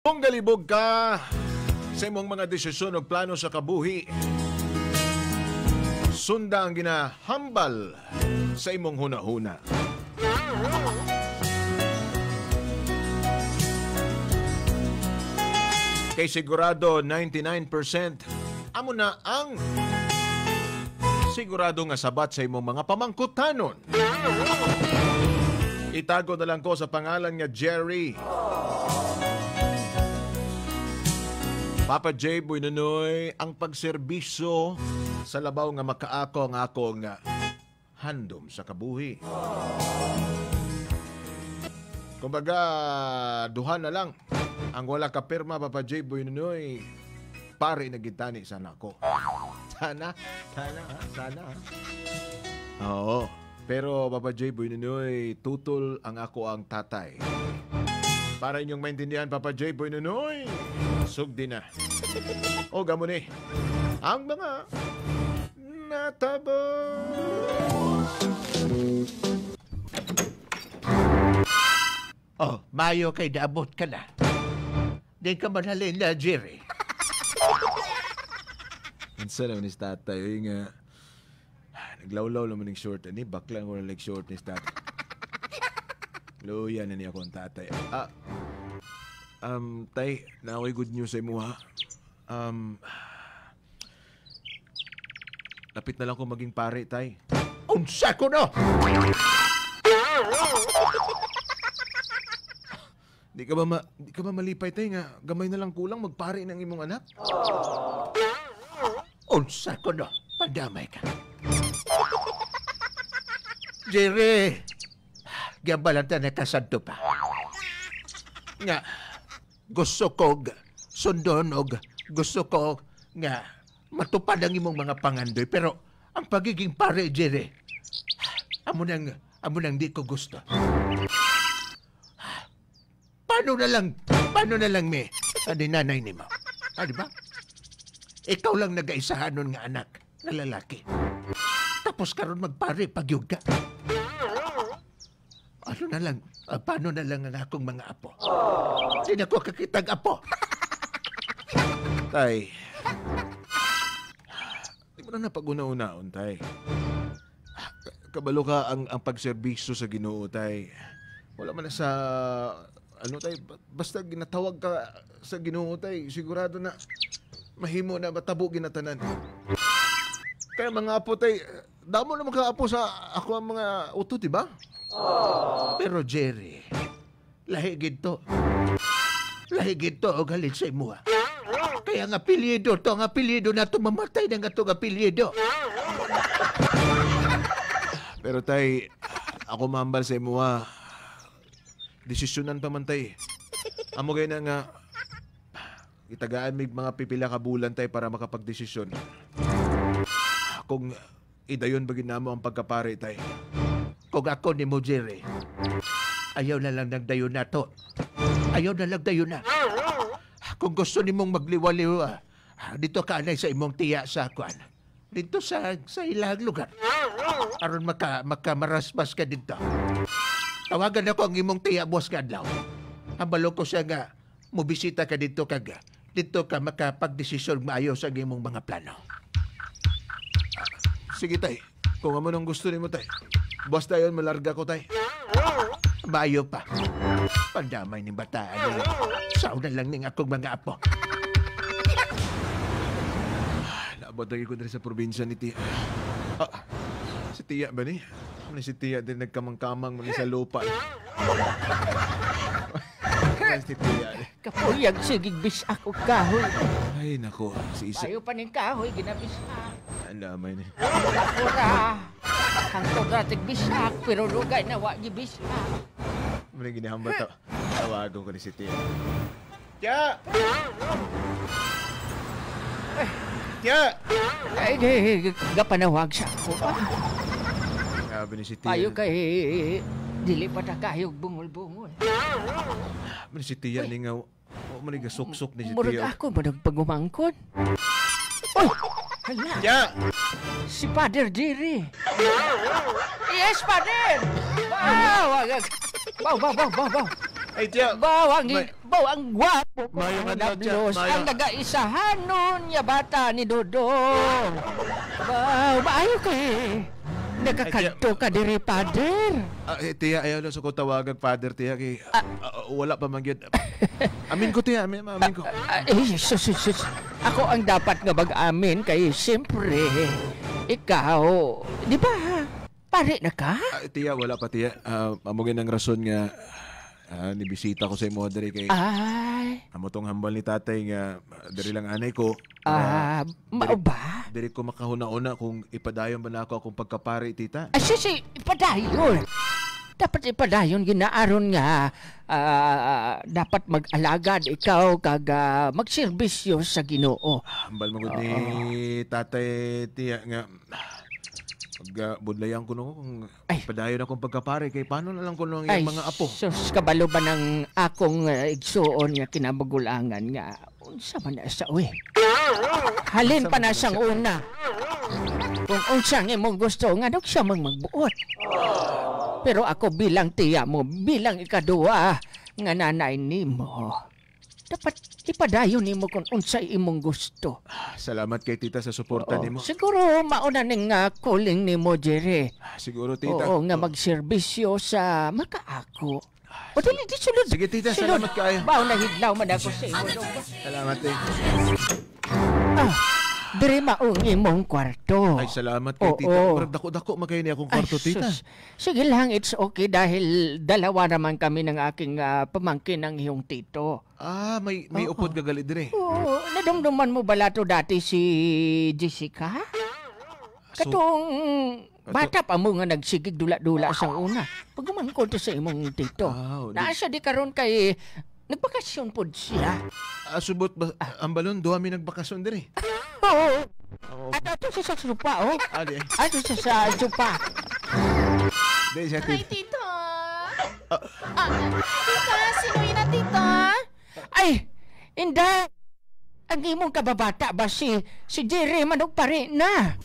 Kung galibog ka sa imong mga desisyon o plano sa kabuhi, sunda ang ginahambal sa imong hunahuna. Kay sigurado 99% amo na ang sigurado nga sabat sa imong mga pamangkutanon. Itago na lang ko sa pangalan nga Jerry. Papa J. Boy Nunoy, ang pagserbisyo sa labaw nga makaako ang akong handom sa kabuhi. Kumbaga, duha na lang. Ang wala ka pirma, Papa J. Boy Nunoy, pare na gitani sana ko. Sana. Oo. Pero, Papa J. Boy Nunoy, tutol ang ako ang tatay. Para inyong maintindihan, Papa J. Boy Nunoy, sugdi na. O gamon eh, ang mga natabo. Oh, mayo kay daabot ka na. Di ka manhalin na, Jerry. Minsan naman ni tatay, yung nga, naglawlaw naman ng short. Ani, baklang ko na short ni tatay. Luya na niya akong tatay. Tay, na ako'y good news sa imo ha. Lapit na lang ko maging pare, tay. Unsa ko no? Di ka ba malipay, tay, nga gamay na lang kulang magpare ng imong anak? Unsa ko no? Pandamay ka. Jerry, gabalanta na kasanto pa. Nga, gusto ko sundon o gusto ko nga matupad ang imong mga pangandoy. Pero ang pagiging pare, Jerry, amo nang di ko gusto. Paano na lang me? Ano nanay ni mo? Di ba? Ikaw lang nag-aisahan nun nga anak na lalaki. Tapos karon magpare pagyug ka. Paano na lang ang akong mga apo? Hindi na ko kakitag apo. Tay, di mo na napag-una-unaon, tay. Kabalo ka ang pagserbisyo sa Ginoo, tay. Wala man na sa, tay, basta ginatawag ka sa Ginoo, tay, sigurado na mahimo na matabo ginatanan. Kaya mga apo, tay, damo na mga-apo sa ako ang mga uto, diba? Pero Jerry, lahi gito o galit sa imo. Kaya ang apelyido na ito, mamatay na nga itong apelyido. Pero tay, ako mambal sa imo desisyonan pa man tay. Amo gay na nga itagaan mig mga pipila ka bulan tay para makapagdesisyon. Kung idayon ba ginamo ang pagkapare tay. Kung ako ni mo, Jerry, ayaw na lang nagdayon na to. Ayaw na lang dayon na. Kung gusto ni mong magliwaliw, dito ka anay sa imong tiya sa akuan. Dito sa ilang lugar. Aron makamarasmas ka dito. Tawagan ako ang imong tiya, boss kadlaw. Ambalo ko siya nga, mubisita ka dito kaga. Dito ka makapagdesisyon maayos ang imong mga plano. Sige tay, kung amo nang gusto ni mo tay. Basta yun, malarga ko, tay. Bayo pa. Pandamay ni bataan. Sauna lang ning akong mga apo. Naabot lagi ko din sa probinsya ni Tia. Si Tia ba ni? Si Tia din nagkamang-kamang sa lupa. Si Tia. Kapuyag sigig bis ako kahoy. Ay, nako. Si Isa. Bayo pa ning kahoy, ginabis na. Ang damay ni. Kapura. Hangtod ratig bisak, pero lugay na wagi bisak. Muna ginihamba to. Tawagon ko ni si Tia. Tia! Tia! Ay, gapanawag siya ako. Sabi ni si Tia. Payo kay dili pa ta kayo bungol-bungol. Sabi ni si Tia ni nga, maniga suksok ni si Tia. Murag ako ba nagpagumangkon? Oh! Hala! Tia! Si Father Jerry. Yes, Father! Wow! Wow! Ay, tiya. Bawang gwapo ko Mayong ang adlaw, tiya. nablos. Mayong- Ang nagaisahanon niya bata ni Dodong. Maayo kay. Nakakanto ka diri, pader. Tiya, ayaw na sa ko tawagan, Father, tiya. Kay, wala pa man yun. Amin ko, tiya. Amin ko. Sus. Ako ang dapat nga mag-amin kay siyempre, ikaw, di ba, pare na ka? Tiya, wala pa, tiya. Amugin ang rason nga nibisita ko sa imo diri kay Ay, amo tong hambal ni tatay nga diri lang anay ko. mao ba? Diri ko makahuna-una kung ipadayon ba na ako akong pagkapari, tita. Ay, sisi, ipadayon. Dapat ipadayon, ginaaron nga, dapat mag-alagad ikaw kag magserbisyo sa Ginoo. Hambal mo gud ni tatay, tiya nga budlayan ko no kung Ay. padayon akong pagkapari kay paano na lang ko nung Ay, mga apo. sus, kabalo ba ng akong igsuon nga kinabagulangan nga, unsa man na sa uwi? Halin pa na siyang una. Kung unsang imong gusto, nga daw siya magbuot. Pero ako bilang tiya mo, bilang ikaduwa, nga nanay nimo, dapat ipadayon nimo kung unsay imong gusto. Salamat kay tita sa suporta nimo. Siguro mauna ning calling nimo, Jerry. Siguro tita. Oo, nga magserbisyo sa makaako. O dili, di sulod. Sige tita, Sulod. salamat kayo. Baw na hidlaw man ako sa imo. Salamat tita. Dire maong imong kwarto. Ay, salamat kay Oo. tita. Murag dako-dako magkayo ni akong kwarto, tita. sus. Sige lang, it's okay dahil dalawa naman kami ng aking pamangkin ng iyong tito. May upod gagali dire. Oo, nadumduman mo bala to dati si Jessica? Katong bata pa mo nga nagsigig dula-dula sa una. Pagumangkol to sa imong tito. Naasa di karon kay nagbakasyon pod siya. Subot ba ang balon duha mi nagbakasyon dire. Oo. Ato siya sa supa, oh. Di. Ato siya sa supa. Di siya Hi, tita. Tito. Tita, sino yun na, Tito? Ay, inda. Ang imong kababata ba si Jerry Manok pa rin na?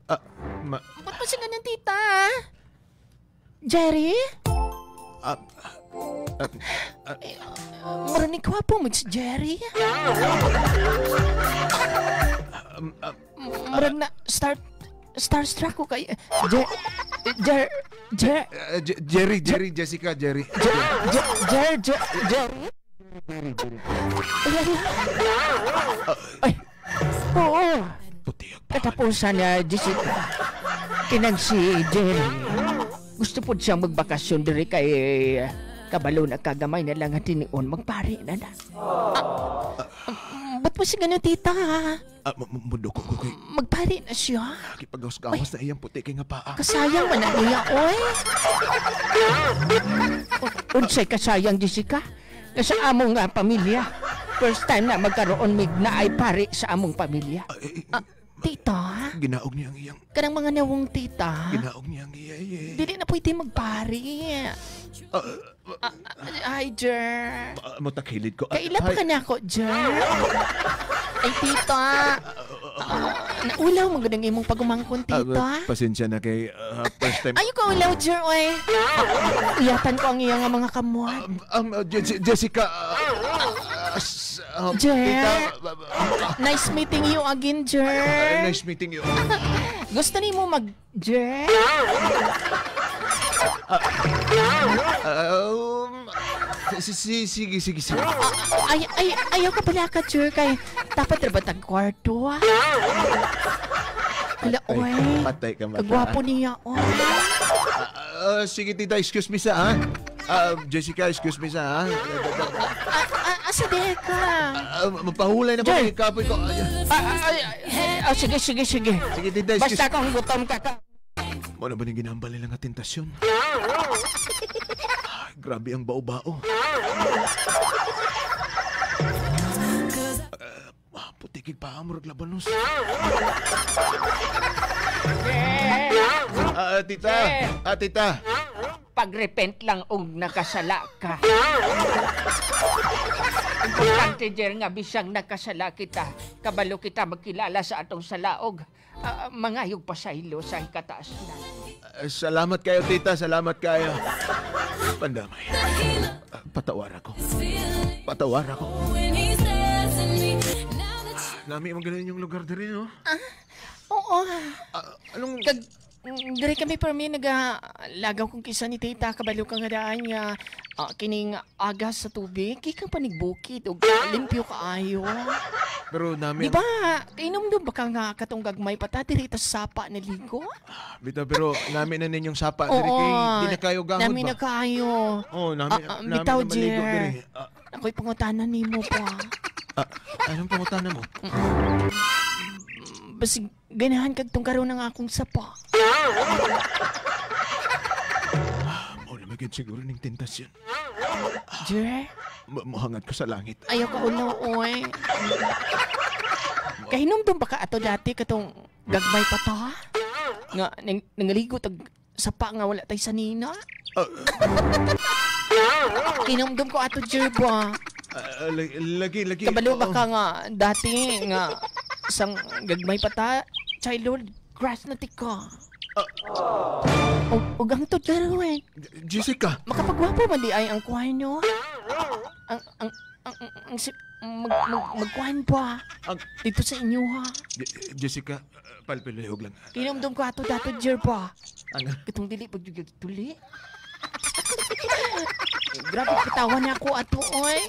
Ba't pa siya ganyan, Tita? Jerry? Marinig ko po si Jerry. Marag na starstruck ko kay Jerry, Jessica, Jerry. Jerry? Ay, oo. Putiyak pa. Katapusan na Jessica. Kinang si Jerry. Gusto po siyang magbakasyon diri kay kabalo na kagamay na lang at tinion magpari na na. Ba't mo siya ganun, tita? Mundo ko kay Magpari na siya. kipagawas-gawas na iyang puti kay nga paa. Kasayang man na niya, oy. Unsay kasayang, Jessica? Sa among pamilya. First time na magkaroon mig na ay pari sa among pamilya. Tita? Ginaog niya ang iyang, Kanang mga nawong tita? ginaog niya ang iyay. Dili na pwede magpari. Ay, Jer. Motakilid ko. Kaila pa ka na ako, Jer. Ay, tita. Naulaw mo ganang imong pagumangkon, tita. Pasensya na kay first time. Ayaw ko ulaw, Jer, oy. Iyatan ko ang iyang mga kamuan. Jessica. Jer. Tita. Nice meeting you again, Jer. Nice meeting you. Gusto ni mo mag-Jer? Sige. Ayaw ka pala ka, Jer, kay dapat na ba tag kwarto, ah? Hala, oy. Patay ka mata. Kagwapo niya, oy. Sige tita, excuse me sa Jessica, excuse me sa Asa di ka? mapahulay na ko Jay! kay kapoy ko. Sige. Sige tita, excuse Basta kung gutom ka ka. Mo na ba ning ginambal nila nga tentasyon? Grabe ang bao-bao. Putikig pa amurag labanos. Tita. Pag-repent lang og nakasala ka. Importante, Jer, nga bisang nakasala kita. Kabalo kita magkilala sa atong salaog. Mangayog pasaylo sa hikataas na. Salamat kayo, tita. Salamat kayo. Pandamay. Patawar ako. Patawar ako. Nami ang galing yung lugar din, no? Oo. Anong... Dari kami per mi nagalagaw kong kisa ni tita kabalo kang hadaan niya kining agas sa tubig kikang panigbukid o limpyo kaayo. Pero nami... Di ba? Kainom doon baka nga katong gagmay pata diri ta sa sapa na ligo? Bita, pero nami na ninyong sapa. Oo. Diri kay, di na kayo gahod Nami ba? na kayo. Oo, nami bitaw, na maligo Jer. diri. Ako'y pangutanan ni mo pa. Anong pangutanan mo? Basig ganahan kag tong karon ng akong sapa. Lamagin siguro ng tentasyon. Jer, Muhangat ko sa langit. ayaw ka ulo, oy. Kahinom doon baka ato dati katong gagmay pa ta? Nga, nangaligo tag sapa nga wala tay sanina. Kinom doon ko ato, Jer, ba? Lagi. Kabalo Oo. baka nga dati nga sang gagmay pa ta, childhood grass na tika. O gang to, Jerwin. Jessica! Makapagwapo man di ay ang kuhay nyo. Magkuhan pa. Dito sa inyo, ha. Jessica, palpilihog lang. Kinamdom ko ato dato, Jer, pa. Ano? Katong dili, pagjugag tuli. Grabe, katawa na ako ato, oy.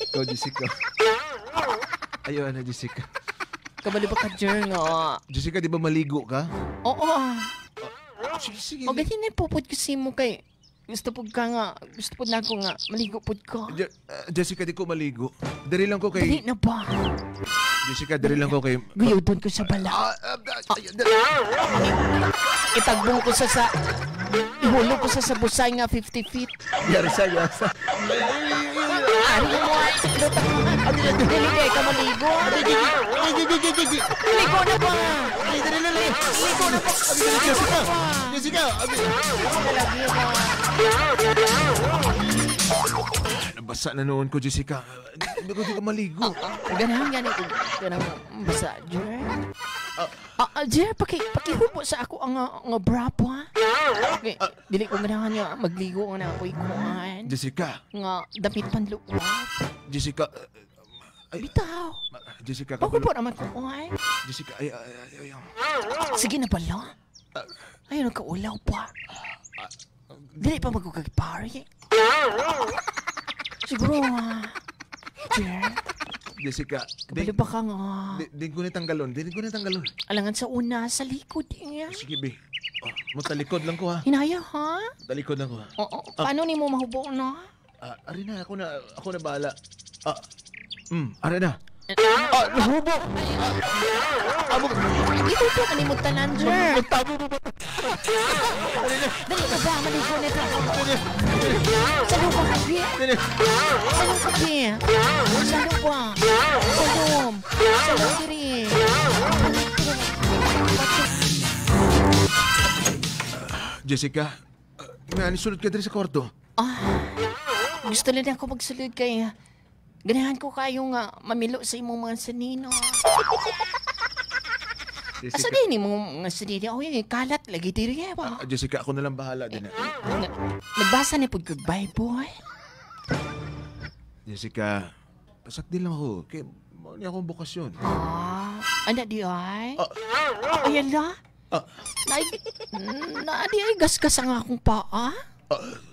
Ikaw, Jessica. Ayaw na, Jessica. Kabali ba ka, Jer, nga? Jessica, di ba maligo ka? Oo. Sige. O ganyan na pupod kasi mo kay gusto po ka nga, gusto po na ako nga, maligo po ka. Jessica, di ko maligo. Dari lang ko Dali kay... na ba? Jessica, dari lang ko kay... Guyodon ko sa bala. Itagbong ko sa ihulog ko sa busay nga 50 feet. Yarsa. Ari mo ay dili kay ka maligo. Ligo na ba? Ligo na ba? Jessica! Lagi ba? Nabasa na noon ko, Jessica. Hindi ko maligo. Ganahan ko. Ganang basa, Jer. Jer, pakihubo sa ako ang nga bra po, ha? Okay, dili ko ganahan niya magligo nga na ako'y kuhan. Jessica! Nga damit panluwag. Jessica! Bitaw. Jessica, Ako po kabalo. naman kuhan. Jessica, ayaw. Sige na pala. Ayaw nagkaulaw pa. Dili pa magkukagpari. Siguro, Jer, Jessica, kabalo ba ka nga? din ko na tanggalon. Alangan sa una, sa likod niya. Sige, be. Mutalikod lang ko, ha? Hinaya, ha? Talikod lang ko, ha? Oo, paano ni mo mahubo, no? Ari na, ako na bahala. Ari na. Nahubo! Dito po, kalimutan lang, Jer. Dali ka ba, maligo nito. Salong ka, Kabi. Salong, Kabi. Salong ba? Salong diri. Jessica, sunod ka diri sa kwarto. Gusto lang ako magsulod kay ganahan ko kayo nga mamilo sa imong mga sanino. Asa din imong mga sanino? Oy, kalat lagi diri ba? Jessica, ako na lang bahala din. Nagbasa ni pud kag Bible. Jessica, pasak din lang ako. Kaya mo niya akong bukasyon. Ana di ay? Ayan la? Di ay gasgas ang akong paa?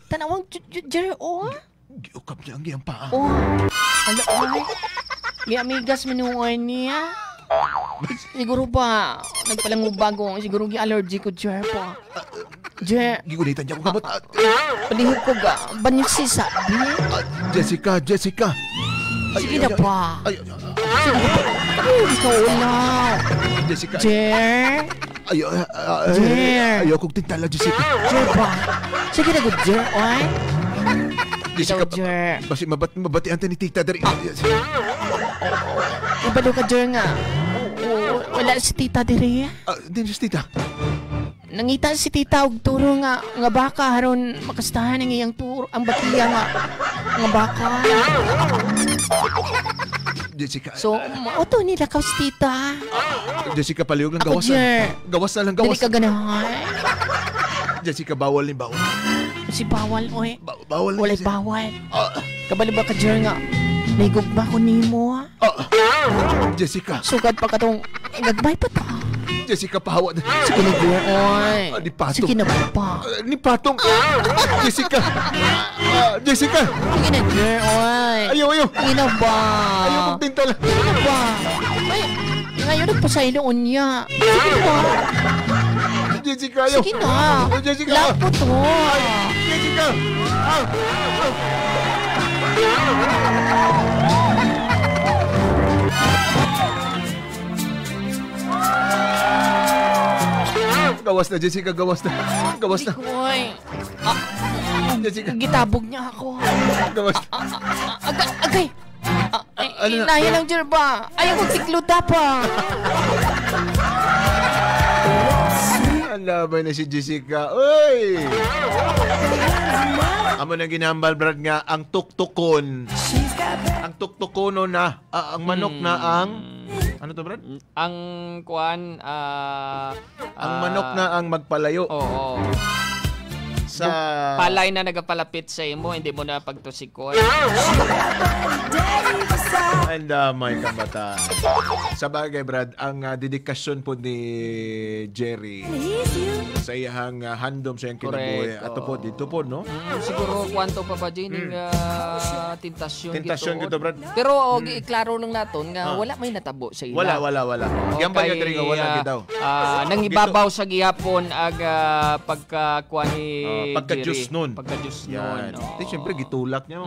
Tanawang Jer, Giukap niya ang iyang paa. Ano ay? Di amigas minuoy niya. Siguro ba, nagpalangubago, siguro gi-allergy ko, Jer po. Jer, Gigulitan niya ako kamot. palihog ko ga, banyog si sabi. Jessica! Sige na pa. Ay, Ikaw ulaw. Jessica! Jer, Ayaw kong tintala, Jessica. Jer ba? Sige na good, Jer, oy. Jessica, Ikaw, Jer. basi mabatian ta ni tita dari. Ibalo ka, Jer nga. Wala si tita diri. Din si tita. Nangita si tita og turo nga baka haron makastahan ang iyang turo ang batiya nga baka. Jessica. So, mauto nila ka si tita. Jessica, palihog lang Ako, gawas Jer. na. Gawas na lang, Dili gawas. ka ganahan. Jessica, bawal ni bawal. Si bawal, oy. Bawal ni Walay Jessica. bawal. Ah, Kabali ba ka, Jer, nga? Naigugma ko nimo, ha? Jessica, Sugad pa ka tong gagbay pa ta. Jessica, pahawa na. Sige na, Jer, oy. Di patong. Sige na pa. Ni Patong. Jessica. Jessica. Sige na, Jer, oy. Ayaw. Sige na ba? Ayaw kong tintal. Sige na ba? Ay, ngayon nagpasay noon niya. Sige na. Jessica, ayaw. Sige na. Jessica. Lapo to. Jessica. Gawas na, Jessica. Gawas na. Gawas na. Oy. Jessica. Gitabog niya ako. Gawas na. Agay. Ano na? Inaya lang, Jer, ba? Ayaw ko tikluta pa. Ang labay na si Jessica. Uy! Amo na ginambal, Brad, nga ang tuktukon. Ang tuktukono na. Ang manok na ang... Ano to, Brad? Ang kuan Ang manok na ang magpalayo oo. sa... Palay na nagapalapit sa imo, hindi mo na pagtusikon. Ang damay ka bata. Sa bagay, Brad, ang dedikasyon po ni Jerry sa iyang handom sa iyang kinabuhi. Correct, Ato po, oo. dito po, no? Siguro kwanto pa ba dyan yung tentasyon Tentasyon gito, Brad. Pero iklaro lang naton nga wala may natabo sa ila. Wala. Yan ba yung diri nga wala gitaw? Nang ibabaw sa gihapon ag pagkakuan ni Pagka-juice Jerry. nun. Pagka-juice Yan. nun. Siyempre, gitulak niya.